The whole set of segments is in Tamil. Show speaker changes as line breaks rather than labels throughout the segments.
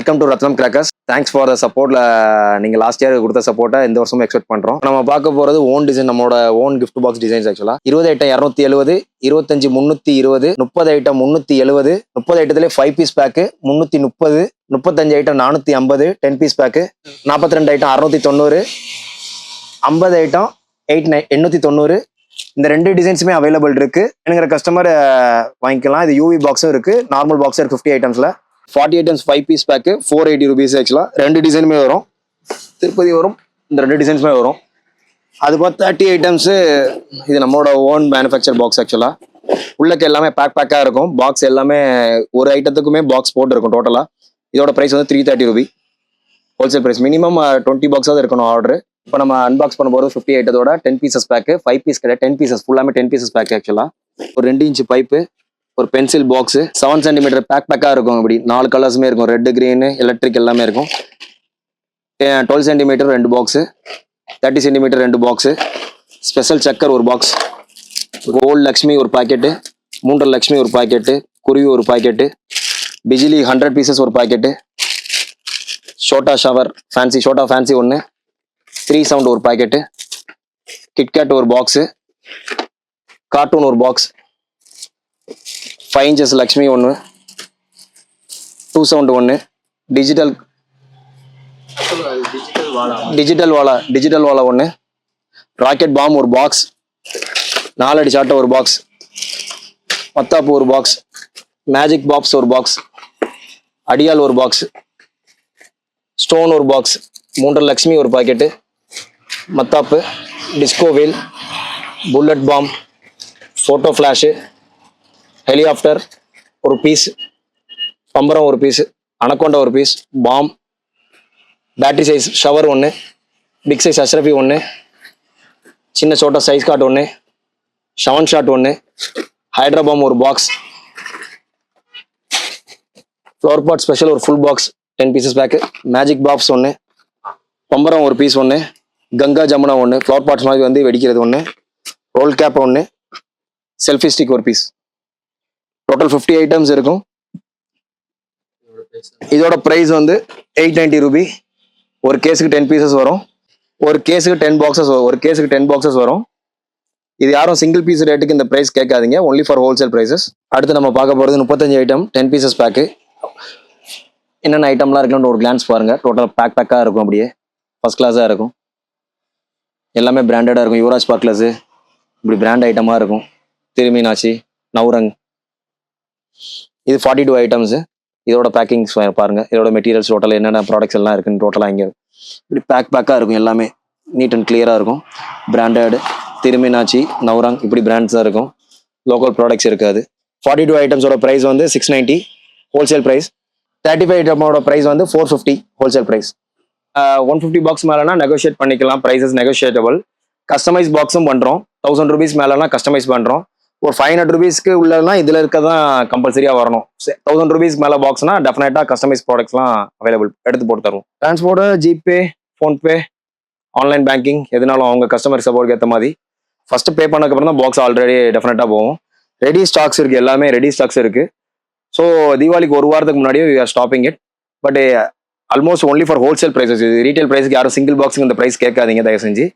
Welcome to Rathnam crackers. Thanks for the சப்போர்ட்ல. நீங்க லாஸ்ட் இயர் கொடுத்த சப்போர்ட்டை இந்த வருஷமும் எக்ஸ்பெக்ட் பண்றோம். நம்ம பார்க்க போறது ஓன் டிசைன், நம்மளோட own gift box designs. Actually 20 item 270, 25 320, 30 item 370, 30 ஐட்டத்துல 5 piece pack 330, 35 item 450 10 piece pack, 42 item 690, 50 item 890. இந்த ரெண்டு டிசைன்ஸுமே அவைலபிள் இருக்கு. எனங்கிற கஸ்டமர் வாங்கிக்கலாம். இது யூவி பாக்ஸும் இருக்கு, நார்மல் பாக்ஸும் இருக்கு. 50 ஐட்டம்ஸ்ல 40 ஐட்டம்ஸ் 5 பீஸ் பேக்கு 480 rupees. ஆக்சுவலா ரெண்டு டிசைனுமே வரும், திருப்பதி வரும், இந்த ரெண்டு டிசைன்ஸுமே வரும். அது பார்த்து 30 ஐட்டம்ஸ் இது நம்மளோட ஓன் மேனுஃபேக்சர் பாக்ஸ். ஆக்சுவலா உள்ளக்கு எல்லாமே பேக்காக இருக்கும். பாக்ஸ் எல்லாமே ஒரு ஐட்டத்துக்குமே பாக்ஸ் போட்டு இருக்கும். டோட்டலா இதோட ப்ரைஸ் வந்து 330 rupees ஹோல்சேல் ப்ரைஸ். மினிமம் 20 பாக்ஸாவது இருக்கணும் ஆர்டர். இப்போ நம்ம அன்பாக்ஸ் பண்ண போகிறது 50 ஐட்டத்தோட 10 பீசஸ் பேக்கு. 5 பீஸ் கிடையாது, 10 பீசஸ், ஃபுல்லாமே 10 பீசஸ் பேக்கு. ஆக்சுவலா ஒரு 2 இன்ச் பைப்பு, ஒரு பென்சில் பாக்ஸ், 7 சென்டிமீட்டர் பேக்காக இருக்கும். இப்படி 4 கலர்ஸுமே இருக்கும், ரெட், கிரீன், எலக்ட்ரிக் எல்லாமே இருக்கும். 12 centimetre 2 box, 30 centimetre 2 box, special சக்கர் ஒரு பாக்ஸ், கோல்டு லக்ஷ்மி ஒரு பாக்கெட்டு, 3 லக்ஷ்மி ஒரு பாக்கெட்டு, குருவி ஒரு பாக்கெட்டு, பிஜிலி 100 பீசஸ் ஒரு பாக்கெட்டு, ஷோட்டா ஷவர் ஃபேன்சி, ஷோட்டா ஃபேன்சி ஒன்று, 3 சவுண்ட் ஒரு பாக்கெட்டு, கிட்கேட் ஒரு பாக்ஸு, கார்ட்டூன் ஒரு பாக்ஸ், 5 inches லக்ஷ்மி ஒன்று, 2 சவுண்ட் ஒன்று, டிஜிட்டல் வாலா ஒன்று, ராக்கெட் பாம் ஒரு பாக்ஸ், 4 அடி சாட்டை ஒரு பாக்ஸ், மத்தாப்பு ஒரு பாக்ஸ், மேஜிக் பாக்ஸ் ஒரு பாக்ஸ், அடியால் ஒரு பாக்ஸ், ஸ்டோன் ஒரு பாக்ஸ், 3 லக்ஷ்மி ஒரு பாக்கெட்டு, மத்தாப்பு, disco wheel, bullet bomb, photo flash, helicopter ஒரு பீஸ், பம்பரம் ஒரு பீஸ், அனக்கொண்டா ஒரு piece, bomb, battery size shower ஒன்று, பிக் சைஸ் அஷ்ரஃபி ஒன்று, சின்ன சோட்டா சைஸ் காட் ஒன்று, ஷவன் ஷாட் ஒன்று, ஹைட்ராபாம் ஒரு பாக்ஸ், ஃப்ளவர் பாட் ஸ்பெஷல் ஒரு full box 10 pieces pack, magic box ஒன்று, பம்பரம் ஒரு பீஸ் ஒன்று, கங்கா ஜமுனா ஒன்று, ஃப்ளவர் பாட்ஸ் மாதிரி வந்து வெடிக்கிறது ஒன்று, ரோல் கேப் ஒன்று, செல்ஃபி ஸ்டிக் ஒரு பீஸ். டோட்டல் 50 ஐட்டம்ஸ் இருக்கும். இதோட ப்ரைஸ் வந்து 890 rupees. ஒரு கேஸுக்கு 10 பீசஸ் வரும், ஒரு கேஸுக்கு 10 பாக்ஸஸ் வரும், ஒரு கேஸுக்கு 10 பாக்ஸஸ் வரும். இது யாரும் சிங்கிள் பீஸ் ரேட்டுக்கு இந்த ப்ரைஸ் கேட்காதீங்க, ஒன்லி ஃபார் ஹோல்சேல் ப்ரைஸஸ். அடுத்து நம்ம பார்க்க போகிறது 35 ஐட்டம் 10 பீசஸ் பேக்கு. என்னென்ன ஐட்டம்லாம் இருக்குன்னு ஒரு கிளான்ஸ் பாருங்க. டோட்டல் பேக்காக இருக்கும், அப்படியே ஃபர்ஸ்ட் கிளாஸாக இருக்கும். எல்லாமே பிராண்டடாக இருக்கும். யுவராஜ் ஸ்பார்க்லஸு இப்படி பிராண்ட் ஐட்டமாக இருக்கும். திருமீனாட்சி, நவ்ரங். இது 42 ஐட்டம்ஸு. இதோட பேக்கிங்ஸ் பாருங்க. இதோட மெட்டீரியல்ஸ் டோட்டல் என்னென்ன ப்ராடக்ட்ஸ் எல்லாம் இருக்குன்னு டோட்டலாக இங்கே இப்படி பேக்காக இருக்கும். எல்லாமே நீட் அண்ட் கிளியராக இருக்கும். பிராண்டட் திருமீனாட்சி, நவ்ரங் இப்படி பிராண்ட்ஸ் தான் இருக்கும். லோக்கல் ப்ராடக்ட்ஸ் இருக்காது. 42 ஐட்டம்ஸோட ப்ரைஸ் வந்து 690 ஹோல்சேல் ப்ரைஸ். 35 ஐட்டமோட ப்ரைஸ் வந்து 450 ஹோல்சேல் ப்ரைஸ். 150 பாக்ஸ் மேலேனா நெகோஷியேட் பண்ணிக்கலாம், ப்ரைஸஸ் நெகோஷியேட்டபிள். கஸ்டமைஸ் பாக்ஸும் பண்ணுறோம். 1000 rupees மேலேனா கஸ்டமைஸ் பண்ணுறோம். ஒரு 500 rupeesக்கு உள்ளதுனா இதில் இருக்க தான் கம்பல்சரியாக வரணும். 1000 rupees மேலே பாக்ஸ்னா டெஃபினட்டாக கஸ்டமைஸ் ப்ராடக்ட்ஸ்லாம் அவைலபிள் எடுத்து போட்டு தருவோம். Transport, GPay, PhonePe, online banking எதுனாலும் அவங்க கஸ்டமர் சப்போர்ட்க்கு ஏற்ற மாதிரி ஃபஸ்ட்டு பே பண்ணக்கப்புறம் தான் பாக்ஸ் ஆல்ரெடி டெஃபினட்டாக போகும். ரெடி ஸ்டாக்ஸ் இருக்குது, எல்லாமே ரெடி ஸ்டாக்ஸ் இருக்குது. ஸோ தீபாவளிக்கு ஒரு வாரத்துக்கு முன்னாடியே we are stopping it. But almost only for wholesale prices. இது ரீட்டைல் ப்ரைஸுக்கு யாரும் சிங்கிள் பாக்ஸுக்கு இந்த ப்ரைஸ் கேட்காதீங்க தயவு செஞ்சு.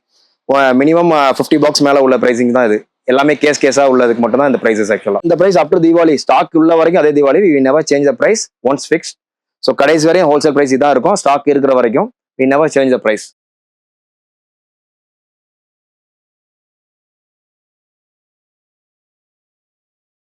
மினிமம் 50 பாக்ஸ் மேலே உள்ள ப்ரைஸிங் தான் இது. எல்லாமே கேஸாக உள்ளதுக்கு மட்டும் தான் இந்த ப்ரைஸஸ். ஆக்சுவலாக இந்த price up to Deepavali stock உள்ள வரைக்கும் அதே Deepavali. We never change the price once fixed. So கடைசி வரையும் ஹோல்சேல் ப்ரைஸ் இதான் இருக்கும். ஸ்டாக் இருக்கிற வரைக்கும் we never change the price.